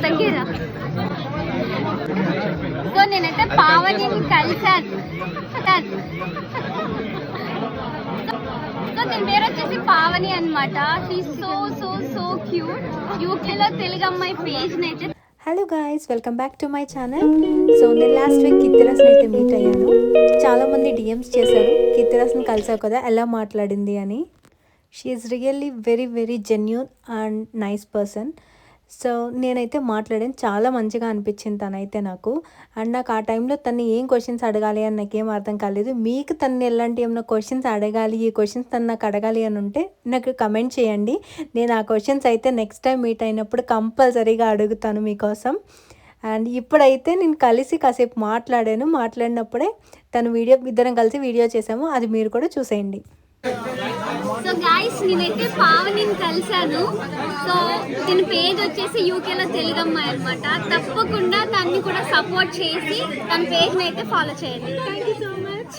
దగ్గర. సో నేనైతే పావనిని కలిసాను. సో దీని పేరు వచ్చేసి పావని అనమాట. She so so so cute. యూకేలో తెలుగు అమ్మాయి పేజ్ అయితే. Hello guys, welcome back to my channel. So నేను లాస్ట్ వీక్ కీర్తిరాస్ని అయితే మీట్ అయ్యాను. చాలామంది డిఎమ్స్ చేశారు, కీర్తిరాస్ని కలిసావు కదా, ఎలా మాట్లాడింది అని. She is really very very genuine and nice person. So నేనైతే మాట్లాడాను, చాలా మంచిగా అనిపించింది తనైతే నాకు. అండ్ నాకు ఆ టైంలో తను ఏం క్వశ్చన్స్ అడగాలి అని నాకేం అర్థం కాలేదు. మీకు తను ఎలాంటి ఏమైనా క్వశ్చన్స్ అడగాలి, ఈ క్వశ్చన్స్ తను నాకు అడగాలి అని ఉంటే నాకు కమెంట్ చేయండి. నేను ఆ క్వశ్చన్స్ అయితే నెక్స్ట్ టైం మీట్ అయినప్పుడు కంపల్సరీగా అడుగుతాను మీకోసం. అండ్ ఇప్పుడైతే నేను కలిసి కాసేపు మాట్లాడినప్పుడే తను ఇద్దరం కలిసి వీడియో చేసాము, అది మీరు కూడా చూసేయండి. సో గాయస్, నేనైతే పావనిని కలిసాను. సో దీని పేజ్ వచ్చేసి యూకేలో తెలుగు అమ్మాయి అనమాట. తప్పకుండా దాన్ని కూడా సపోర్ట్ చేసి తన పేజ్ని అయితే ఫాలో చేయండి. Thank you so much.